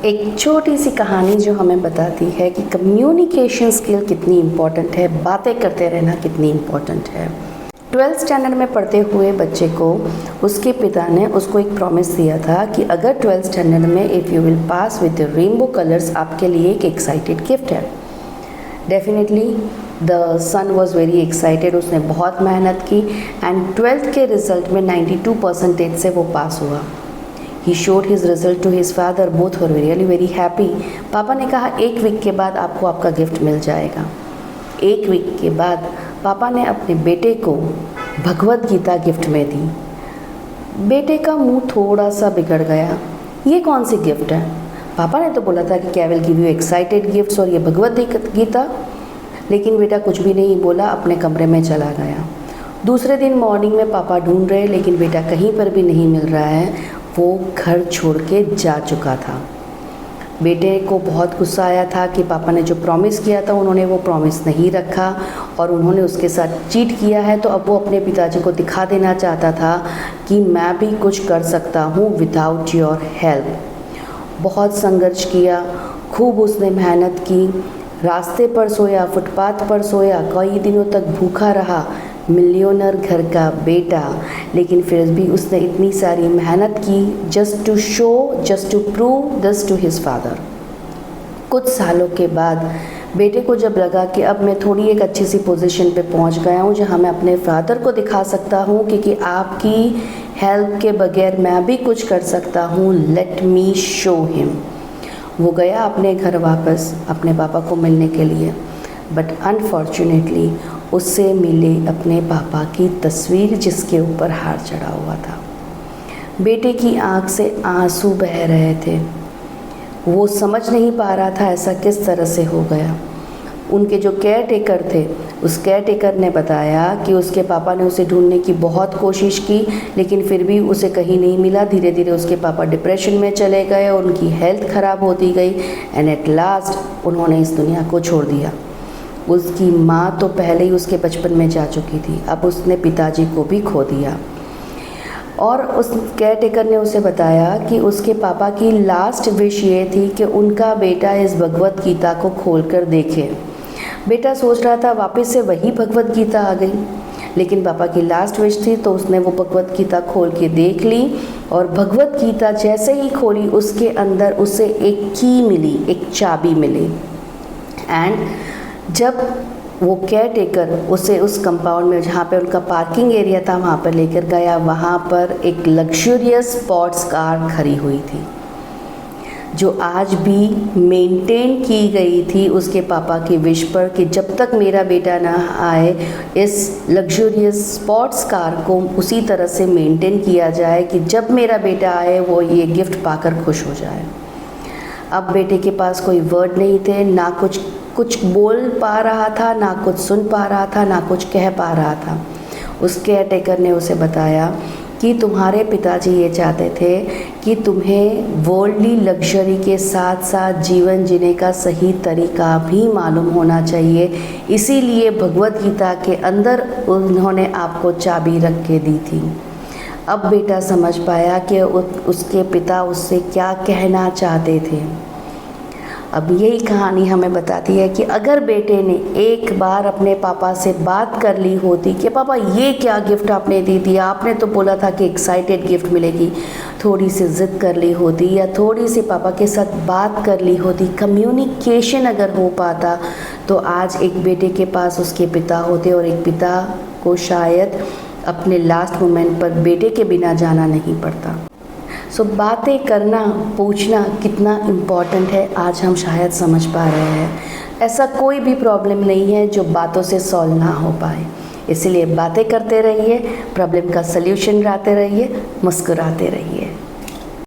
एक छोटी सी कहानी जो हमें बताती है कि कम्युनिकेशन स्किल कितनी इम्पॉर्टेंट है, बातें करते रहना कितनी इम्पॉर्टेंट है। 12th स्टैंडर्ड में पढ़ते हुए बच्चे को उसके पिता ने उसको एक प्रॉमिस दिया था कि अगर 12th स्टैंडर्ड में if you will pass with the rainbow colours, आपके लिए एक एक्साइटेड गिफ्ट है। Definitely the son was very excited. उसने बहुत मेहनत की एंड 12th के रिज़ल्ट में 92% से वो पास हुआ। He showed his result to his father. Both were really very happy. पापा ने कहा 1 वीक के बाद आपको आपका गिफ्ट मिल जाएगा। 1 वीक के बाद पापा ने अपने बेटे को भगवत गीता गिफ्ट में दी। बेटे का मुंह थोड़ा सा बिगड़ गया, ये कौन सी गिफ्ट है? पापा ने तो बोला था कि I will give you excited gifts और ये भगवत गीता। लेकिन बेटा कुछ भी नहीं बोला, अपने कमरे में चला गया। दूसरे दिन मॉर्निंग में पापा ढूंढ रहे, लेकिन बेटा कहीं पर भी नहीं मिल रहा है। वो घर छोड़ के जा चुका था। बेटे को बहुत गुस्सा आया था कि पापा ने जो प्रॉमिस किया था उन्होंने वो प्रॉमिस नहीं रखा और उन्होंने उसके साथ चीट किया है। तो अब वो अपने पिताजी को दिखा देना चाहता था कि मैं भी कुछ कर सकता हूँ विदाउट योर हेल्प। बहुत संघर्ष किया, खूब उसने मेहनत की, रास्ते पर सोया, फुटपाथ पर सोया, कई दिनों तक भूखा रहा। मिलियनर घर का बेटा, लेकिन फिर भी उसने इतनी सारी मेहनत की just to prove this to his father. कुछ सालों के बाद बेटे को जब लगा कि अब मैं थोड़ी एक अच्छी सी पोजीशन पे पहुंच गया हूं जहां मैं अपने फादर को दिखा सकता हूं कि आपकी हेल्प के बगैर मैं भी कुछ कर सकता हूं, लेट मी शो हिम। वो गया अपने घर वापस अपने पापा को मिलने के लिए, बट अनफॉर्चुनेटली उससे मिले अपने पापा की तस्वीर जिसके ऊपर हार चढ़ा हुआ था। बेटे की आंख से आंसू बह रहे थे। वो समझ नहीं पा रहा था ऐसा किस तरह से हो गया। उनके जो केयर टेकर थे, उस केयर टेकर ने बताया कि उसके पापा ने उसे ढूंढने की बहुत कोशिश की, लेकिन फिर भी उसे कहीं नहीं मिला। धीरे धीरे उसके पापा डिप्रेशन में चले गए और उनकी हेल्थ ख़राब होती गई एंड एट लास्ट उन्होंने इस दुनिया को छोड़ दिया। उसकी माँ तो पहले ही उसके बचपन में जा चुकी थी, अब उसने पिताजी को भी खो दिया। और उस केयर टेकर ने उसे बताया कि उसके पापा की लास्ट विश ये थी कि उनका बेटा इस भगवत गीता को खोलकर देखे। बेटा सोच रहा था वापस से वही भगवत गीता आ गई, लेकिन पापा की लास्ट विश थी तो उसने वो भगवत गीता खोल के देख ली। और भगवत गीता जैसे ही खोली उसके अंदर उसे एक की मिली, एक चाबी मिली। एंड जब वो केयर टेकर उसे उस कंपाउंड में जहाँ पे उनका पार्किंग एरिया था वहाँ पर लेकर गया, वहाँ पर एक लग्जरियस स्पोर्ट्स कार खड़ी हुई थी जो आज भी मेंटेन की गई थी उसके पापा की विश पर कि जब तक मेरा बेटा ना आए इस लग्जरियस स्पोर्ट्स कार को उसी तरह से मेंटेन किया जाए कि जब मेरा बेटा आए वो ये गिफ्ट पाकर खुश हो जाए। अब बेटे के पास कोई वर्ड नहीं थे, ना कुछ बोल पा रहा था, ना कुछ सुन पा रहा था, ना कुछ कह पा रहा था। उस केयर टेकर ने उसे बताया कि तुम्हारे पिताजी ये चाहते थे कि तुम्हें वर्ल्डली लग्जरी के साथ साथ जीवन जीने का सही तरीका भी मालूम होना चाहिए, इसीलिए भगवत गीता के अंदर उन्होंने आपको चाबी रख के दी थी। अब बेटा समझ पाया कि उसके पिता उससे क्या कहना चाहते थे। अब यही कहानी हमें बताती है कि अगर बेटे ने एक बार अपने पापा से बात कर ली होती कि पापा ये क्या गिफ्ट आपने दे दिया, आपने तो बोला था कि एक्साइटेड गिफ्ट मिलेगी, थोड़ी सी ज़िद कर ली होती या थोड़ी सी पापा के साथ बात कर ली होती, कम्युनिकेशन अगर हो पाता तो आज एक बेटे के पास उसके पिता होते और एक पिता को शायद अपने लास्ट मोमेंट पर बेटे के बिना जाना नहीं पड़ता। सो बातें करना, पूछना कितना इम्पॉर्टेंट है आज हम शायद समझ पा रहे हैं। ऐसा कोई भी प्रॉब्लम नहीं है जो बातों से सॉल्व ना हो पाए, इसलिए बातें करते रहिए, प्रॉब्लम का सल्यूशन लाते रहिए, मुस्कुराते रहिए।